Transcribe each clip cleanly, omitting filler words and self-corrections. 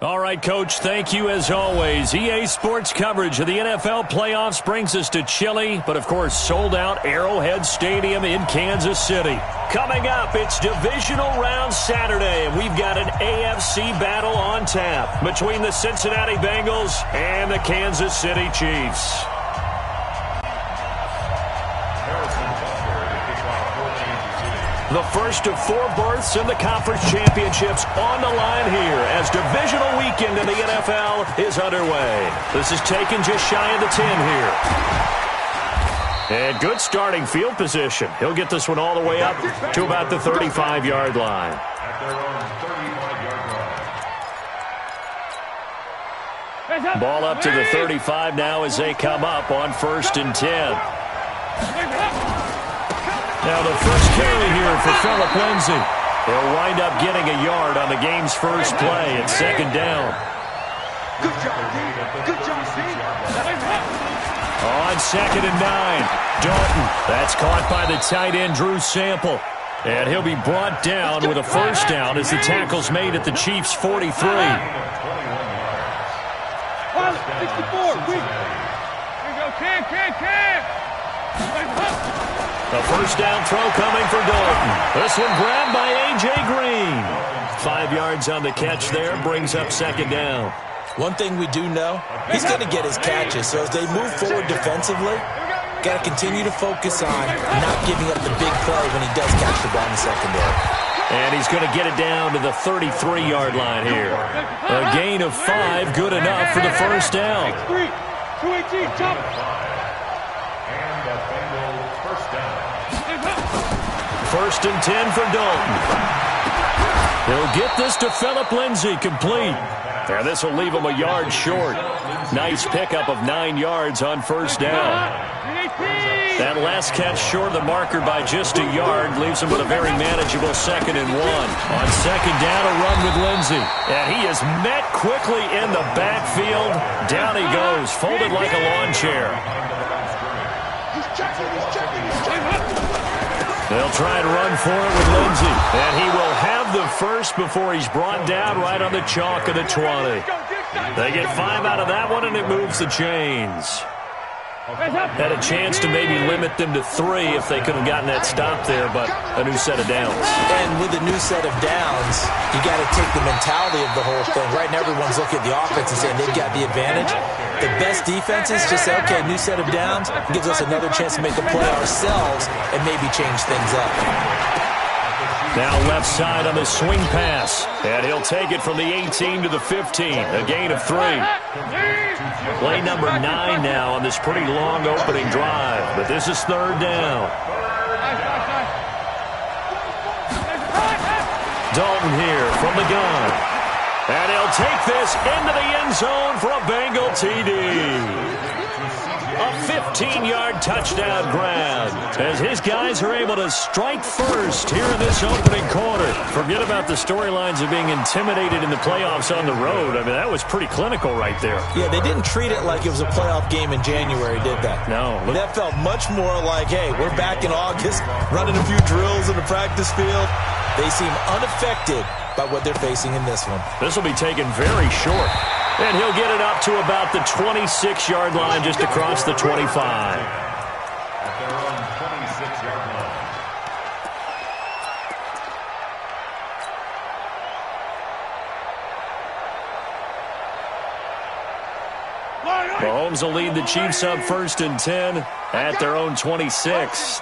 All right, Coach, thank you as always. EA Sports coverage of the NFL playoffs brings us to chilly, but of course sold-out Arrowhead Stadium in Kansas City. Coming up, it's Divisional Round Saturday, and we've got an AFC battle on tap between the Cincinnati Bengals and the Kansas City Chiefs. The first of 4 berths in the conference championships on the line here as divisional weekend in the NFL is underway. This is taken just shy of the 10 here. And good starting field position. He'll get this one all the way up to about the 35-yard line. Ball up to the 35 now as they come up on 1st and 10. Now the first carry here for Phillip Lindsay. He'll wind up getting a yard on the game's first play at 2nd down. Good job, D. Good job, D. On 2nd and 9, Dalton. That's caught by the tight end, Drew Sample. And he'll be brought down with a first down as the tackle's made at the Chiefs' 43. 64, quick. Here we go, Cam. A first down throw coming for Dalton. This one grabbed by A.J. Green. 5 yards on the catch there, brings up 2nd down. One thing we do know, he's going to get his catches. So as they move forward defensively, got to continue to focus on not giving up the big play when he does catch the ball in the secondary. And he's going to get it down to the 33-yard line here. A gain of 5, good enough for the first down. 218, chop. First and 10 for Dalton. He'll get this to Phillip Lindsay, complete. And this will leave him a yard short. Nice pickup of 9 yards on first down. That last catch short of the marker by just a yard leaves him with a very manageable 2nd and 1. On 2nd down, a run with Lindsay. And he is met quickly in the backfield. Down he goes, folded like a lawn chair. He's checking. They'll try and run for it with Lindsay. And he will have the first before he's brought down right on the chalk of the 20. They get 5 out of that one, and it moves the chains. Had a chance to maybe limit them to 3 if they could have gotten that stop there, but a new set of downs. And with a new set of downs, you got to take the mentality of the whole thing. Right now, everyone's looking at the offense and saying they've got the advantage. The best defenses just say, okay, new set of downs, gives us another chance to make a play ourselves and maybe change things up. Now left side on the swing pass. And he'll take it from the 18 to the 15. A gain of 3. Play number 9 now on this pretty long opening drive. But this is 3rd down. Dalton here from the gun. And he'll take this into the end zone for a Bengal TD. A 15-yard touchdown grab as his guys are able to strike first here in this opening quarter. Forget about the storylines of being intimidated in the playoffs on the road. I mean, that was pretty clinical right there. Yeah, they didn't treat it like it was a playoff game in January, did they? No. That felt much more like, hey, we're back in August, running a few drills in the practice field. They seem unaffected by what they're facing in this one. This will be taken very short. And he'll get it up to about the 26-yard line just across the 25. At their own 26-yard line. Mahomes will lead the Chiefs up 1st and 10 at their own 26.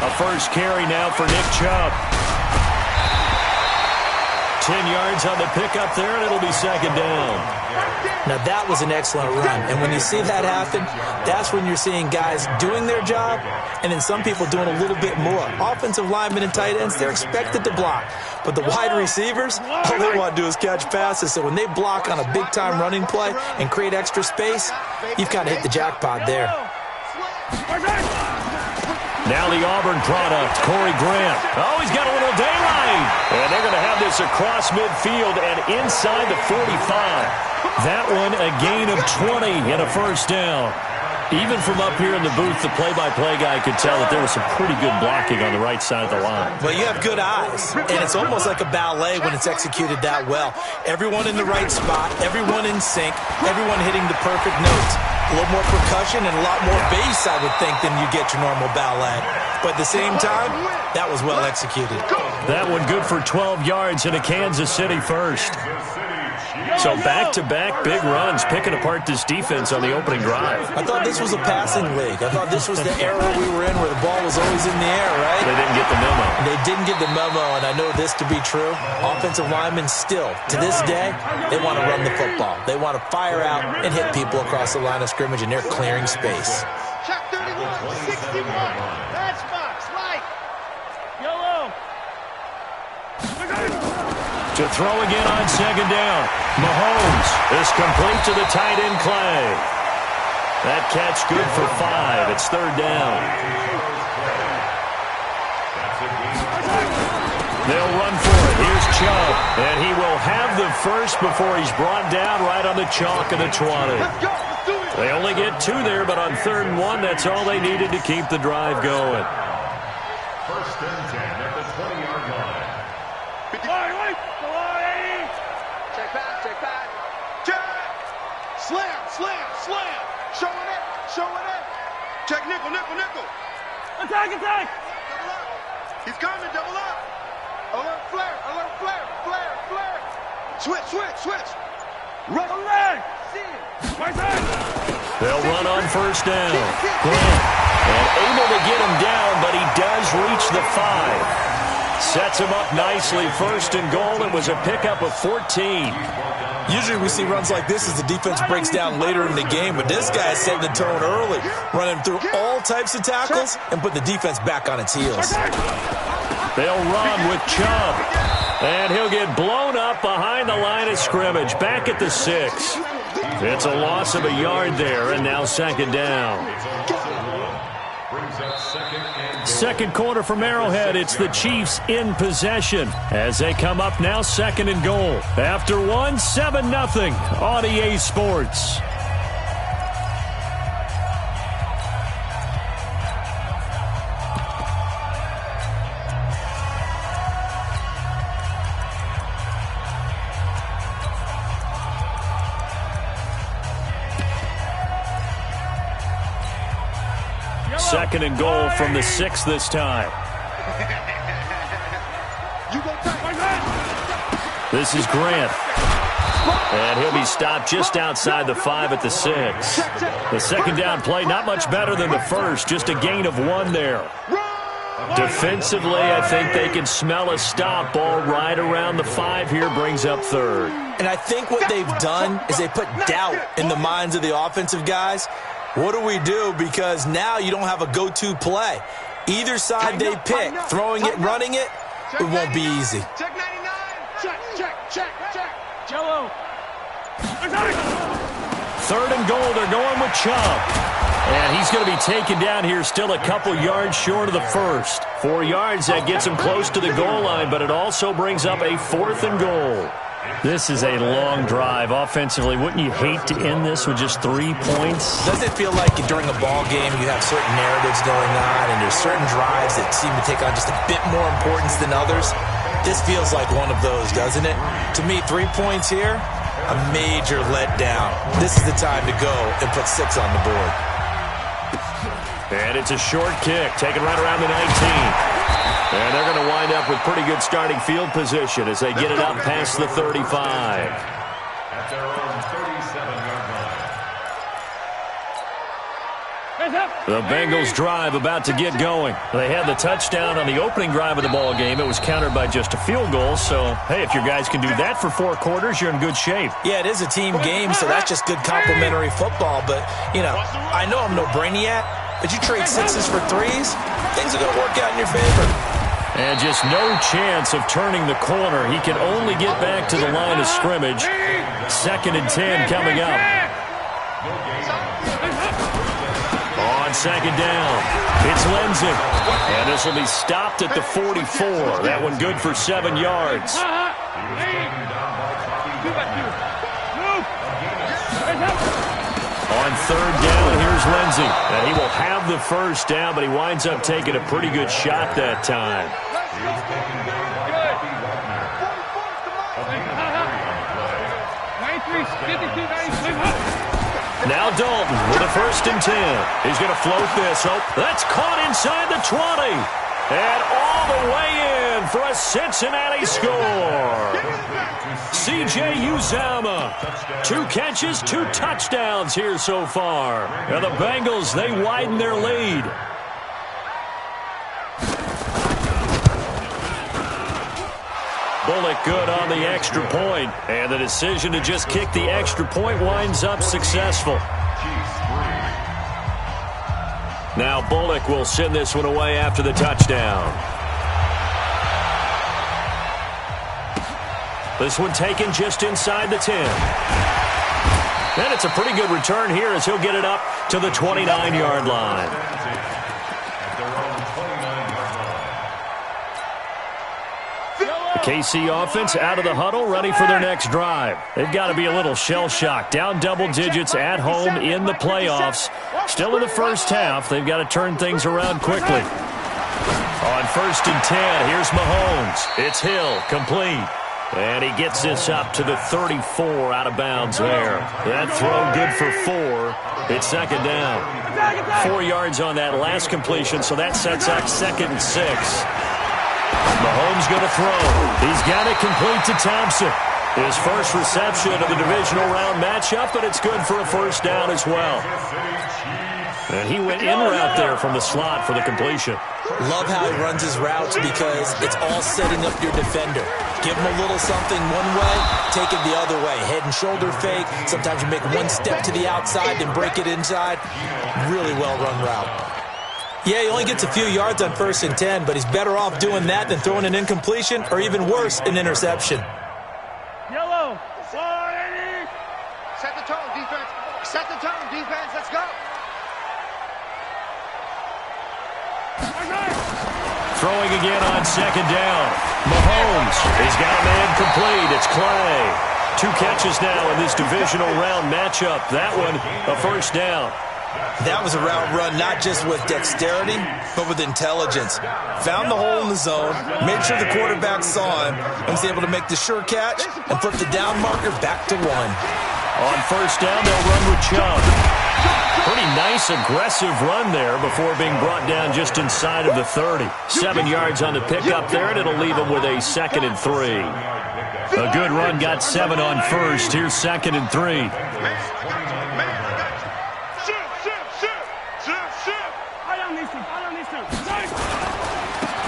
A first carry now for Nick Chubb. 10 yards on the pickup there, and it'll be 2nd down. Now, that was an excellent run. And when you see that happen, that's when you're seeing guys doing their job and then some people doing a little bit more. Offensive linemen and tight ends, they're expected to block. But the wide receivers, all they want to do is catch passes. So when they block on a big-time running play and create extra space, you've kind of hit the jackpot there. Now the Auburn product, Corey Grant. Oh, he's got a little daylight. And they're going to have this across midfield and inside the 45. That one a gain of 20 and a first down. Even from up here in the booth, the play-by-play guy could tell that there was some pretty good blocking on the right side of the line. Well, you have good eyes, and it's almost like a ballet when it's executed that well. Everyone in the right spot, everyone in sync, everyone hitting the perfect notes. A little more percussion and a lot more bass, I would think, than you get your normal ballet. But at the same time, that was well executed. That one good for 12 yards in a Kansas City first. So back-to-back big runs, picking apart this defense on the opening drive. I thought this was a passing league. I thought this was the era we were in where the ball was always in the air, right? They didn't get the memo. They didn't get the memo, and I know this to be true. Offensive linemen still, to this day, they want to run the football. They want to fire out and hit people across the line of scrimmage, and they're clearing space. Check 31, 61. That's Fox, right. Yellow. To throw again on second down. Mahomes is complete to the tight end Clay. That catch good for 5. It's third down. They'll run for it. Here's Chubb. And he will have the first before he's brought down right on the chalk of the 20. They only get 2 there, but on 3rd and 1, that's all they needed to keep the drive going. First and 10 at the 20-yard line. Check back. Check. Slam. Showing it. Check nickel. Attack. Double up. He's coming, double up. Alert flare. Switch. Run a leg. Right side. They'll run on first down. Grant, and able to get him down, but he does reach the 5. Sets him up nicely. First and goal. It was a pickup of 14. Usually we see runs like this as the defense breaks down later in the game, but this guy is setting the tone early, running through all types of tackles and putting the defense back on its heels. They'll run with Chubb, and he'll get blown up behind the line of scrimmage, back at the 6. It's a loss of a yard there, and now second down. Second quarter from Arrowhead, it's the Chiefs in possession as they come up now second and goal. After 7-0 on EA Sports. Second and goal from the 6 this time. This is Grant. And he'll be stopped just outside the 5 at the 6. The second down play, not much better than the first, just a gain of 1 there. Defensively, I think they can smell a stop. Ball right around the 5 here, brings up 3rd. And I think what they've done is they put doubt in the minds of the offensive guys. What do we do? Because now you don't have a go-to play. Either side they pick, throwing it, running it, it won't be easy. Check 99. Check. Jello. 3rd and goal, they're going with Chubb. And he's going to be taken down here, still a couple yards short of the first. 4 yards, that gets him close to the goal line, but it also brings up a 4th and goal. This is a long drive offensively. Wouldn't you hate to end this with just 3 points? Doesn't it feel like during a ball game you have certain narratives going on and there's certain drives that seem to take on just a bit more importance than others? This feels like one of those, doesn't it? To me, 3 points here, a major letdown. This is the time to go and put 6 on the board. And it's a short kick, taken right around the 19. And they're going to wind up with pretty good starting field position as they get it up past the 35. At their own 37-yard line. The Bengals drive about to get going. They had the touchdown on the opening drive of the ball game. It was countered by just a field goal. So, hey, if your guys can do that for 4 quarters, you're in good shape. Yeah, it is a team game, so that's just good complimentary football. But, I know I'm no brainiac, but you trade 6s for 3s, things are going to work out in your favor. And just no chance of turning the corner. He can only get back to the line of scrimmage. 2nd and 10 coming up. On second down, it's Lindsay. And this will be stopped at the 44. That one good for 7 yards. On 3rd down, here's Here's Lindsey, and he will have the first down, but he winds up taking a pretty good shot that time. Now Dalton with a 1st and 10. He's going to float this. Oh, that's caught inside the 20. And all the way in for a Cincinnati score. C.J. Uzomah, 2 catches, 2 touchdowns here so far. And the Bengals, they widen their lead. Bullock good on the extra point, and the decision to just kick the extra point winds up successful. Now Bullock will send this one away after the touchdown. This one taken just inside the 10. And it's a pretty good return here as he'll get it up to the 29-yard line. KC offense out of the huddle, ready for their next drive. They've got to be a little shell-shocked. Down double digits at home in the playoffs. Still in the first half. They've got to turn things around quickly. On 1st and 10, here's Mahomes. It's Hill, complete. And he gets this up to the 34 out of bounds there. That throw good for 4. It's 2nd down. 4 yards on that last completion, so that sets up 2nd and 6. Mahomes going to throw. He's got it complete to Thompson. His first reception of the divisional round matchup, but it's good for a 1st down as well. And he went in route there from the slot for the completion. Love how he runs his routes because it's all setting up your defender. Give him a little something one way, take it the other way. Head and shoulder fake. Sometimes you make one step to the outside and break it inside. Really well-run route. Yeah, he only gets a few yards on 1st and 10, but he's better off doing that than throwing an incompletion or even worse, an interception. Yellow. Set the tone, defense. Set the tone, defense. Let's go. Throwing again on 2nd down. Mahomes has got a man complete. It's Clay. 2 catches now in this divisional round matchup. That one, a 1st down. That was a route run not just with dexterity, but with intelligence. Found the hole in the zone, made sure the quarterback saw him, and was able to make the sure catch and flip the down marker back to 1. On 1st down, they'll run with Chubb. Pretty nice, aggressive run there before being brought down just inside of the 30. 7 yards on the pickup there, and it'll leave them with a 2nd and 3. A good run got 7 on 1st. Here's 2nd and 3.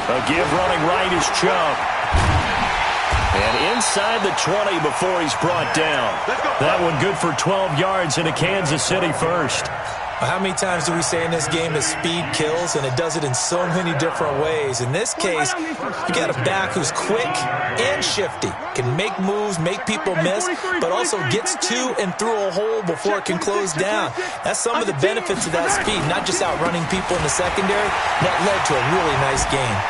A give running right is Chubb. And inside the 20 before he's brought down. That one good for 12 yards in a Kansas City 1st. How many times do we say in this game that speed kills, and it does it in so many different ways? In this case, you got a back who's quick and shifty, can make moves, make people miss, but also gets to and through a hole before it can close down. That's some of the benefits of that speed, not just outrunning people in the secondary. That led to a really nice game.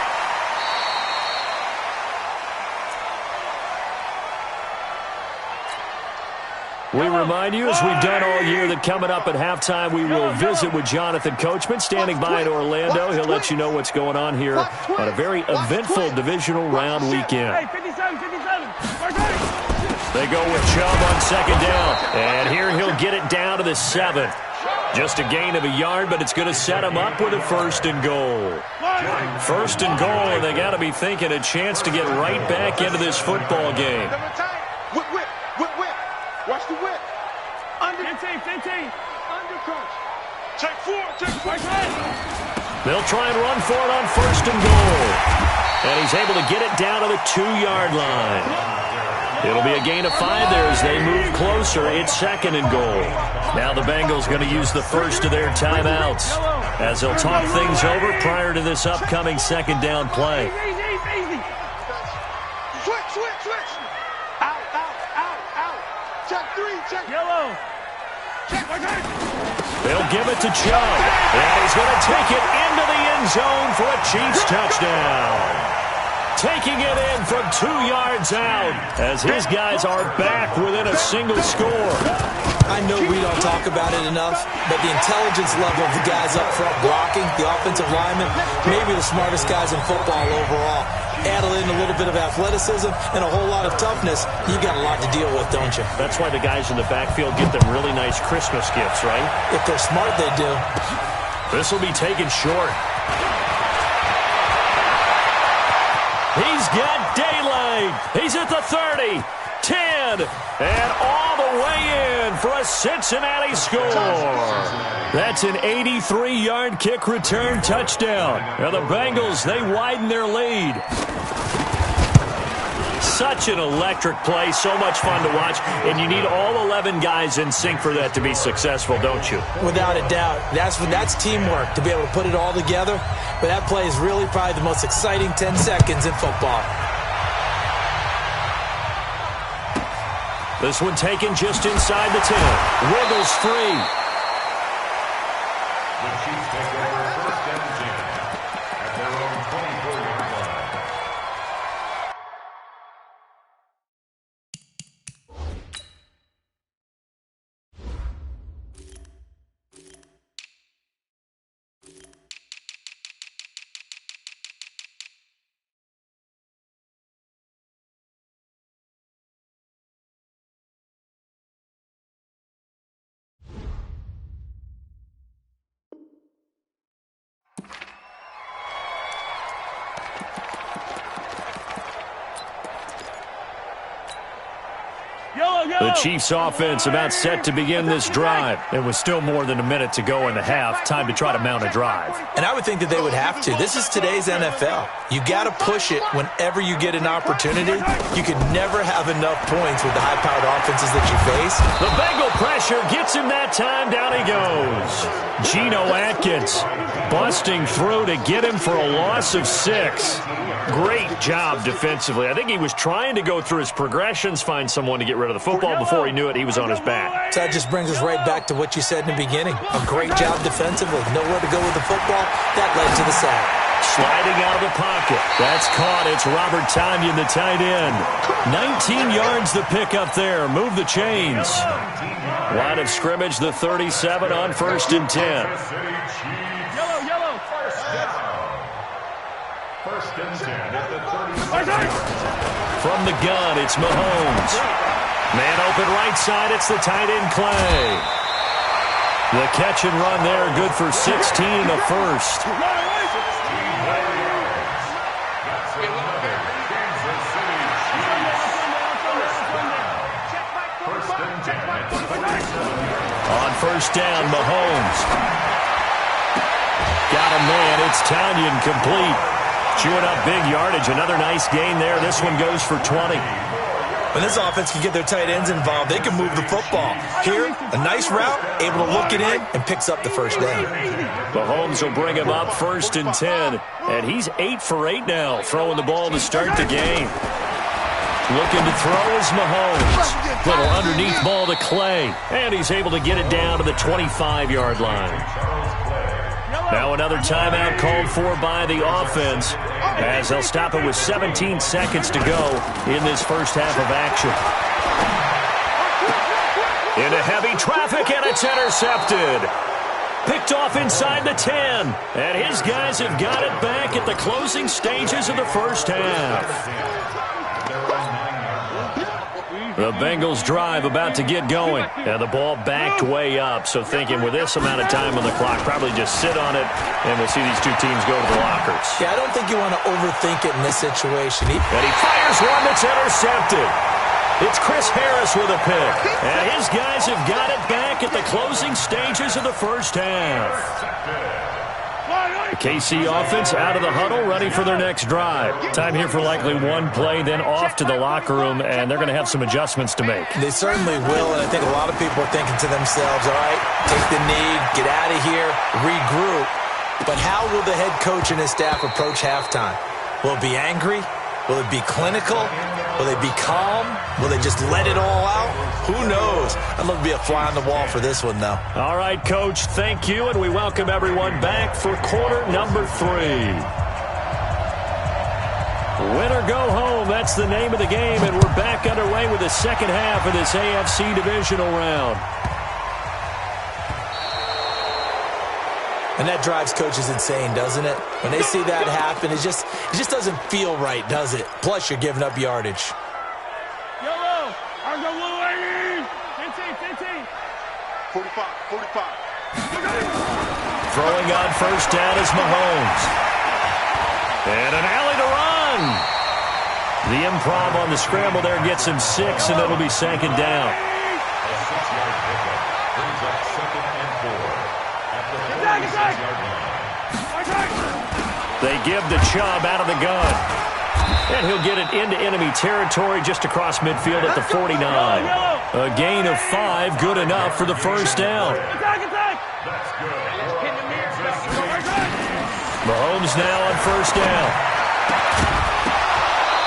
We remind you, as we've done all year, that coming up at halftime, we will visit with Jonathan Coachman, standing by in Orlando. He'll let you know what's going on here on a very eventful divisional round weekend. They go with Chubb on 2nd down, and here he'll get it down to the 7. Just a gain of a yard, but it's going to set him up with a 1st and goal. 1st and goal, and they got to be thinking a chance to get right back into this football game. Whip. Watch the whip. Under 15. Under crunch. Check 4. They'll try and run for it on 1st and goal. And he's able to get it down to the 2-yard line. It'll be a gain of 5 there as they move closer. It's 2nd and goal. Now the Bengals going to use the first of their timeouts as they'll talk things over prior to this upcoming 2nd down play. Switch. Out. Check 3. Check. Yellow. Check. They'll give it to Chubb. And he's going to take it into the end zone for a Chiefs touchdown. taking it in from 2 yards out as his guys are back within a single score. I know we don't talk about it enough, but the intelligence level of the guys up front blocking, the offensive linemen, maybe the smartest guys in football overall. Add in a little bit of athleticism and a whole lot of toughness, you got a lot to deal with, don't you? That's why the guys in the backfield get them really nice Christmas gifts, right? If they're smart, they do. This will be taken short. He's got daylight. He's at the 30, 10, and all the way in for a Cincinnati score. That's an 83-yard kick return touchdown. Now the Bengals, they widen their lead. Such an electric play, so much fun to watch, and you need all 11 guys in sync for that to be successful, don't you? Without a doubt. That's teamwork, to be able to put it all together. But that play is really probably the most exciting 10 seconds in football. This one taken just inside the 10. Wiggles free. The Chiefs take over first and 10 at their own 24-yard line. The Chiefs offense about set to begin this drive. It was still more than a minute to go in the half. Time to try to mount a drive. And I would think that they would have to. This is today's NFL. You got to push it whenever you get an opportunity. You can never have enough points with the high-powered offenses that you face. The Bengal pressure gets him that time. Down he goes. Geno Atkins busting through to get him for a loss of 6. Great job defensively. I think he was trying to go through his progressions, find someone to get rid of the football. Before he knew it, he was on his back. So that just brings us right back to what you said in the beginning. A great job defensively. Nowhere to go with the football. That led to the sack. Sliding out of the pocket. That's caught. It's Robert Tonyan, the tight end. 19 yards the pickup there. Move the chains. Line of scrimmage, the 37 on 1st and 10. Yellow. First and 10 at the 30. From the gun, it's Mahomes. Man open right side, it's the tight end Clay. The catch and run there, good for 16 and a first. On 1st down, Mahomes. Got a man, it's Tonyan complete. Chewing up big yardage, another nice gain there. This one goes for 20. When this offense can get their tight ends involved, they can move the football. Here, a nice route, able to look it in, and picks up the first down. Mahomes will bring him up 1st and 10. And he's 8 for 8 now, throwing the ball to start the game. Looking to throw is Mahomes. Little underneath ball to Clay. And he's able to get it down to the 25-yard line. Now another timeout called for by the offense as they'll stop it with 17 seconds to go in this first half of action. Into heavy traffic, and it's intercepted. Picked off inside the 10. And his guys have got it back at the closing stages of the first half. The Bengals drive about to get going. And the ball backed way up. So thinking with this amount of time on the clock, probably just sit on it, and we'll see these two teams go to the lockers. Yeah, I don't think you want to overthink it in this situation. And he fires one that's intercepted. It's Chris Harris with a pick. And his guys have got it back at the closing stages of the first half. The KC offense out of the huddle, ready for their next drive. Time here for likely one play, then off to the locker room, and they're going to have some adjustments to make. They certainly will, and I think a lot of people are thinking to themselves, all right, take the knee, get out of here, regroup. But how will the head coach and his staff approach halftime? Will it be angry? Will it be clinical? Will they be calm? Will they just let it all out? Who knows? I'd love to be a fly on the wall for this one, though. All right, Coach, thank you, and we welcome everyone back for quarter number 3. Win or go home, that's the name of the game, and we're back underway with the second half of this AFC divisional round. And that drives coaches insane, doesn't it? When they see that happen, it just doesn't feel right, does it? Plus, you're giving up yardage. Yellow. Our go blue ladies. 15. 45. Throwing on first down is Mahomes. And an alley to run. The improv on the scramble there gets him 6, and it'll be second down. A 6-yard pickup brings up 2nd and 4 at the 46-yard line. They give the Chubb out of the gun. And he'll get it into enemy territory just across midfield at the 49. A gain of 5, good enough for the first down. That's good. Mahomes now on first down.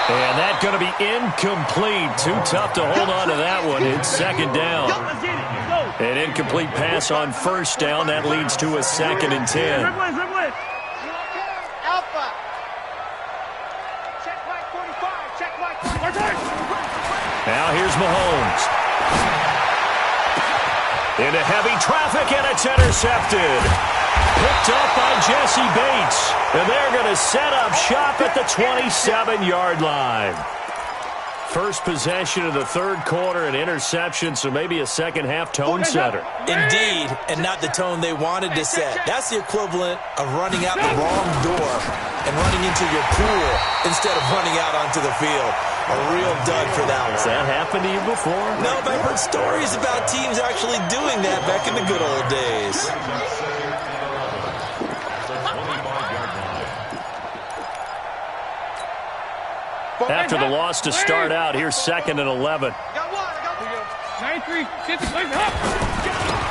And that's going to be incomplete. Too tough to hold on to that one. It's second down. An incomplete pass on first down. That leads to a 2nd and 10. Alpha. Check like 45. Check like 45. Now here's Mahomes. Into heavy traffic, and it's intercepted. Picked up by Jesse Bates. And they're going to set up shop at the 27-yard line. First possession of the third quarter, an interception, so maybe a second-half tone setter. Indeed, and not the tone they wanted to set. That's the equivalent of running out the wrong door and running into your pool instead of running out onto the field. A real dud for that one. Has that happened to you before? No, but I've heard stories about teams actually doing that back in the good old days. After the loss to start out, here's 2nd and 11. Got one. 93. 50.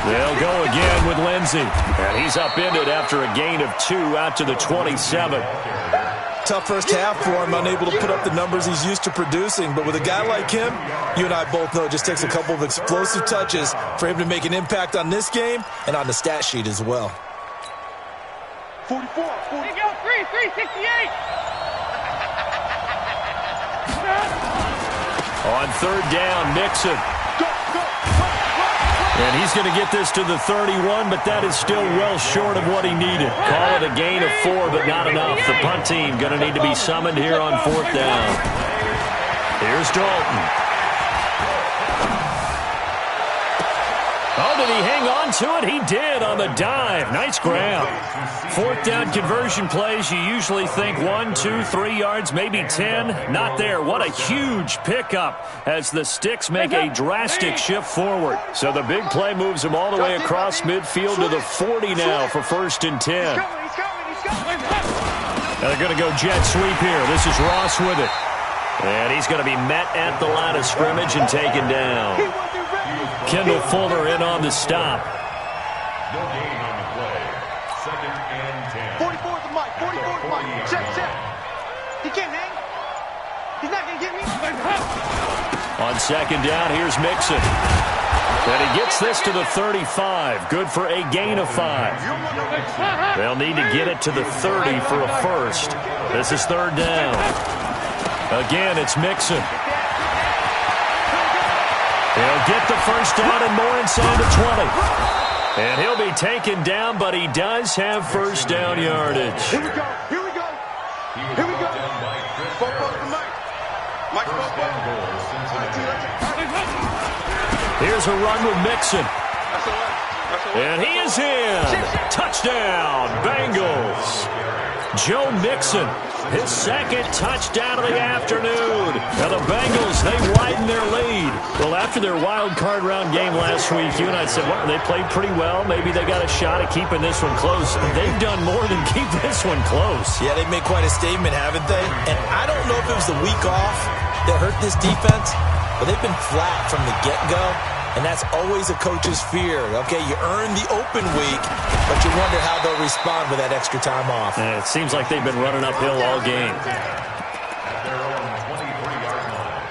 They'll go again with Lindsey. And he's upended after a gain of 2 out to the 27. Tough first half for him, unable to put up the numbers he's used to producing. But with a guy like him, you and I both know it just takes a couple of explosive touches for him to make an impact on this game and on the stat sheet as well. 44. There you go. 368. On third down, Mixon. And he's going to get this to the 31, but that is still well short of what he needed. Call it a gain of 4, but not enough. The punt team going to need to be summoned here on fourth down. Here's Dalton. Oh, did he hang on to it? He did on the dive. Nice grab. Fourth down conversion plays, you usually think 1, 2, 3 yards, maybe 10. Not there. What a huge pickup as the sticks make a drastic shift forward. So the big play moves him all the way across midfield to the 40 now for 1st and 10. Now they're going to go jet sweep here. This is Ross with it. And he's going to be met at the line of scrimmage and taken down. Kendall Fuller in on the stop. No gain on the play. 2nd and 10. 44 the mic. 44 the mic. Check. He can't hang. He's not going to get me. On second down, here's Mixon. And he gets this to the 35. Good for a gain of 5. They'll need to get it to the 30 for a first. This is third down. Again, it's Mixon. He'll get the first down and more inside the 20. And he'll be taken down, but he does have first down yardage. Here we go. Here's a run with Mixon. And he is in. Touchdown, Bengals. Joe Mixon, his 2nd touchdown of the afternoon. Now the Bengals, they widen their lead. Well, after their wild card round game last week, you and I said, well, they played pretty well. Maybe they got a shot at keeping this one close. They've done more than keep this one close. Yeah, they've made quite a statement, haven't they? And I don't know if it was the week off that hurt this defense, but they've been flat from the get-go. And that's always a coach's fear. Okay, you earn the open week, but you wonder how they'll respond with that extra time off. And it seems like they've been running uphill all game. At their own 23-yard line.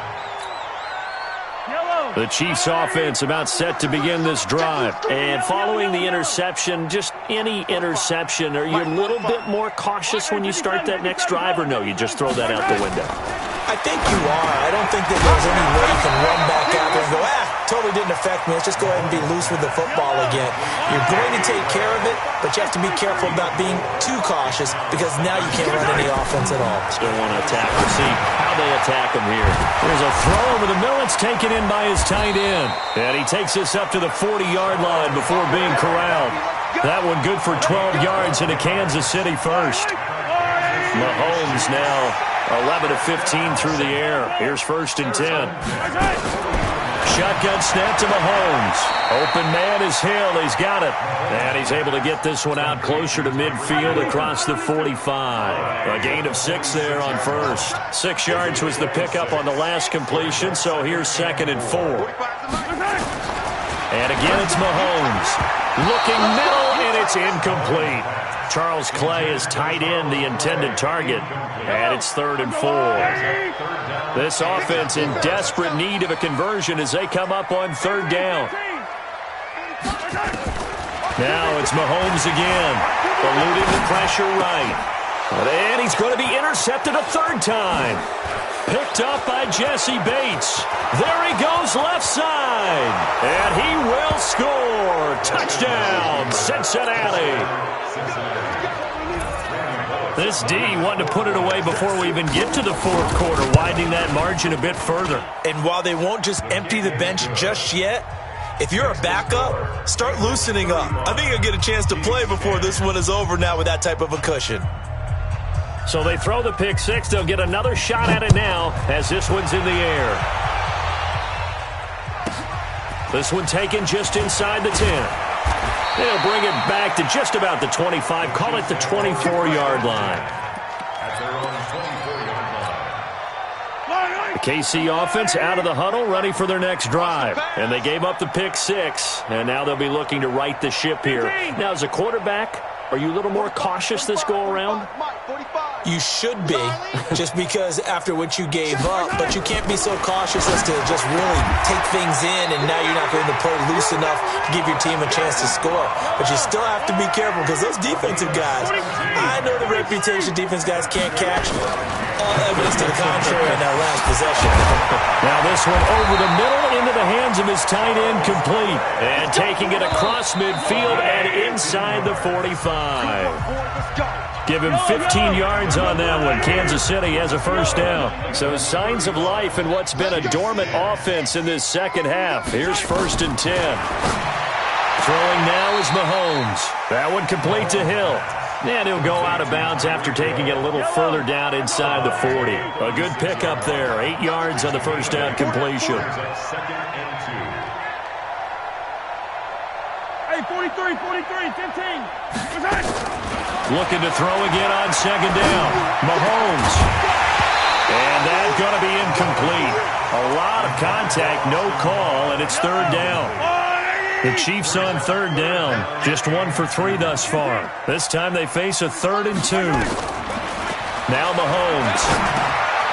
Yellow. The Chiefs offense about set to begin this drive. And following the interception, just any interception, are you a little bit more cautious when you start that next drive, or no, you just throw that out the window? I think you are. I don't think that there's any way you can run back out there and go, totally didn't affect me. Let's just go ahead and be loose with the football again. You're going to take care of it, but you have to be careful about being too cautious because now you can't run any offense at all. Still want to attack. We'll see how they attack him here. There's a throw over the middle. It's taken in by his tight end. And he takes this up to the 40-yard line before being corralled. That one good for 12 yards into Kansas City first. Mahomes now 11 of 15 through the air. Here's 1st and 10. Shotgun snap to Mahomes. Open man is Hill. He's got it. And he's able to get this one out closer to midfield across the 45. A gain of 6 there on first. 6 yards was the pickup on the last completion, so here's 2nd and 4. And again, it's Mahomes. Looking middle, and it's incomplete. Charles Clay is tight end, the intended target. And it's 3rd and 4. This offense in desperate need of a conversion as they come up on 3rd down. Now it's Mahomes again, eluding the pressure right. And he's going to be intercepted a 3rd time. Picked up by Jesse Bates. There he goes left side. And he will score. Touchdown, Cincinnati. This D wanted to put it away before we even get to the 4th quarter, widening that margin a bit further. And while they won't just empty the bench just yet, if you're a backup, start loosening up. I think you'll get a chance to play before this one is over now with that type of a cushion. So they throw the pick 6. They'll get another shot at it now as this one's in the air. This one taken just inside the 10. They'll bring it back to just about the 25. Call it the 24-yard line. The KC offense out of the huddle, ready for their next drive. And they gave up the pick 6, and now they'll be looking to right the ship here. Now, as a quarterback, are you a little more cautious this go-around? You should be, just because after what you gave up, but you can't be so cautious as to just really take things in, and now you're not going to play loose enough to give your team a chance to score. But you still have to be careful because those defensive guys, I know the reputation defense guys can't catch. All evidence to the contrary in that last possession. Now this one over the middle into the hands of his tight end, complete. And taking it across midfield and inside the 45. Give him 15 yards on that one. Kansas City has a 1st down. So signs of life in what's been a dormant offense in this second half. Here's 1st and 10. Throwing now is Mahomes. That one complete to Hill. And he'll go out of bounds after taking it a little further down inside the 40. A good pickup there. 8 yards on the 1st down completion. Hey, 43, 15. Looking to throw again on 2nd down. Mahomes. And that's going to be incomplete. A lot of contact, no call, and it's 3rd down. The Chiefs on 3rd down. Just 1 for 3 thus far. This time they face a 3rd and 2. Now Mahomes.